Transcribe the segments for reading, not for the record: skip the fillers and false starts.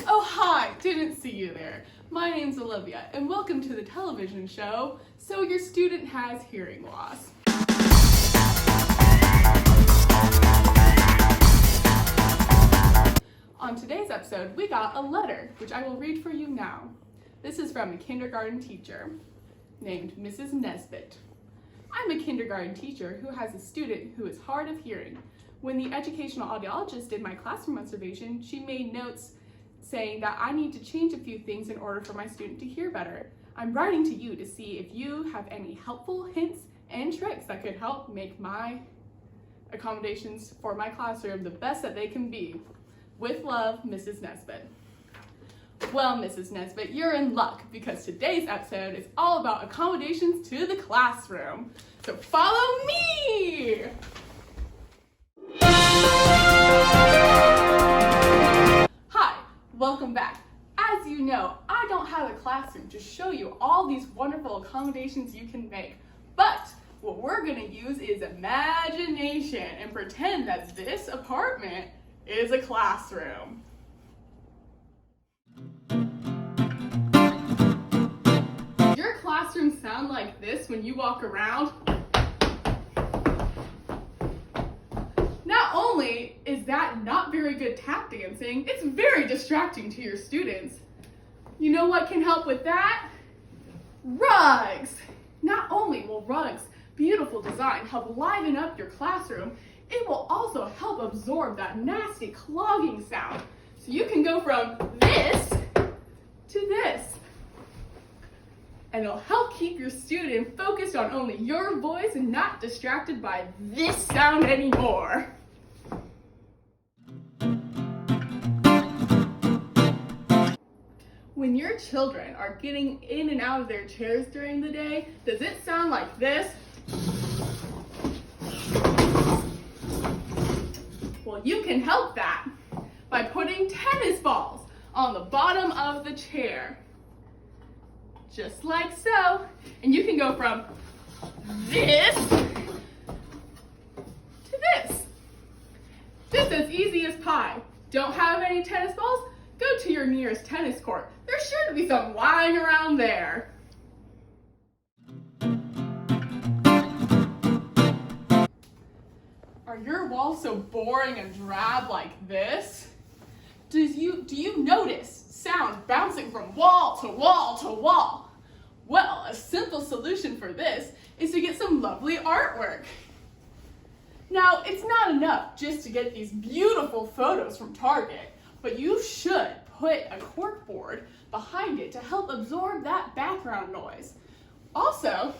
Oh, hi, didn't see you there. My name's Olivia, and welcome to the television show, So Your Student Has Hearing Loss. On today's episode, we got a letter, which I will read for you now. This is from a kindergarten teacher named Mrs. Nesbitt. I'm a kindergarten teacher who has a student who is hard of hearing. When the educational audiologist did my classroom observation, she made notes saying that I need to change a few things in order for my student to hear better. I'm writing to you to see if you have any helpful hints and tricks that could help make my accommodations for my classroom the best that they can be. With love, Mrs. Nesbitt. Well, Mrs. Nesbitt, you're in luck because today's episode is all about accommodations to the classroom. So follow me! Hi, welcome back. As you know, I don't have a classroom to show you all these wonderful accommodations you can make, but what we're gonna use is imagination and pretend that this apartment is a classroom. Does your classroom sound like this when you walk around? Not only is that not very good tap dancing, it's very distracting to your students. You know what can help with that? Rugs! Not only will rugs' beautiful design help liven up your classroom, it will also help absorb that nasty clogging sound. So you can go from this to this. And it'll help keep your student focused on only your voice and not distracted by this sound anymore. When your children are getting in and out of their chairs during the day, does it sound like this? Well, you can help that by putting tennis balls on the bottom of the chair. Just like so. And you can go from this to this. Just as easy as pie. Don't have any tennis balls? Go to your nearest tennis court. There's sure to be some lying around there. Are your walls so boring and drab like this? Do you notice sound bouncing from wall to wall to wall? Well, a simple solution for this is to get some lovely artwork. Now, it's not enough just to get these beautiful photos from Target, but you should put a corkboard behind it to help absorb that background noise. Also,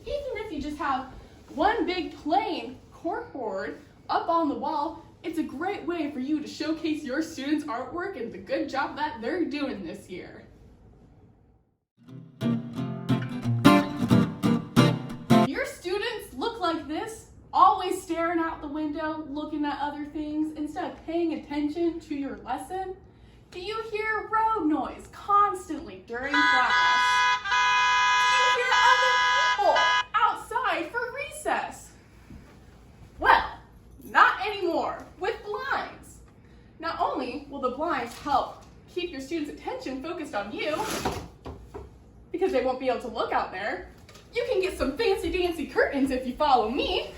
even if you just have one big plain corkboard up on the wall, it's a great way for you to showcase your students' artwork and the good job that they're doing this year. Your students look like this, always staring out the window, looking at other things instead of paying attention to your lesson. Do you hear road noise constantly during class? Do you hear other people outside for recess? Well, not anymore with blinds. Not only will the blinds help keep your students' attention focused on you, because they won't be able to look out there, you can get some fancy dancy curtains if you follow me.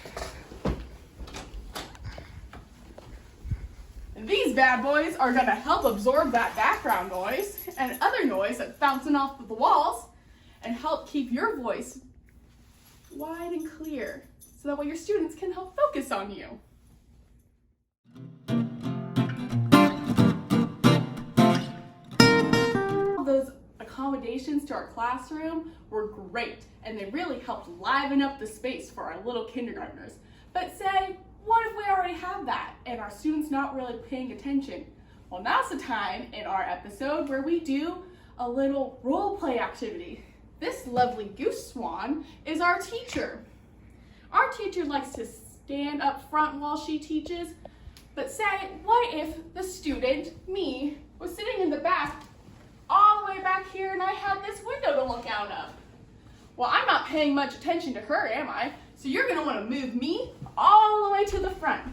And these bad boys are gonna help absorb that background noise and other noise that's bouncing off of the walls and help keep your voice wide and clear so that way your students can help focus on you. Those accommodations to our classroom were great and they really helped liven up the space for our little kindergartners. But say, what if we already have that and our students not really paying attention? Well, now's the time in our episode where we do a little role play activity. This lovely goose swan is our teacher. Our teacher likes to stand up front while she teaches, but say, what if the student, me, was sitting in the back, all the way back here, and I had this window to look out of? Well, I'm not paying much attention to her, am I? So you're gonna wanna move me all the way to the front.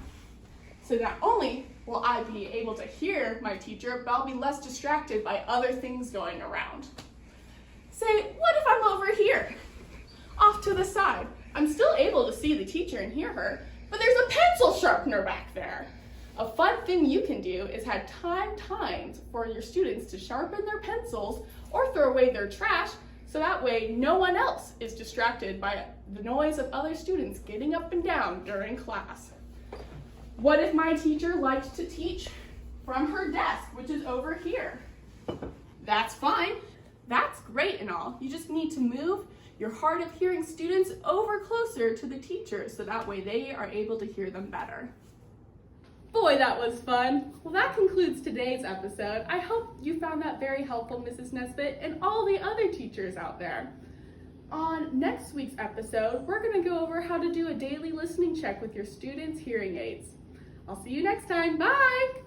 So not only will I be able to hear my teacher, but I'll be less distracted by other things going around. Say, what if I'm over here, off to the side? I'm still able to see the teacher and hear her, but there's a pencil sharpener back there. A fun thing you can do is have times for your students to sharpen their pencils or throw away their trash, so that way no one else is distracted by the noise of other students getting up and down during class. What if my teacher liked to teach from her desk, which is over here? That's fine. That's great and all. You just need to move your hard of hearing students over closer to the teacher so that way they are able to hear them better. Boy, that was fun. Well, that concludes today's episode. I hope you found that very helpful, Mrs. Nesbitt, and all the other teachers out there. On next week's episode, we're going to go over how to do a daily listening check with your students' hearing aids. I'll see you next time. Bye!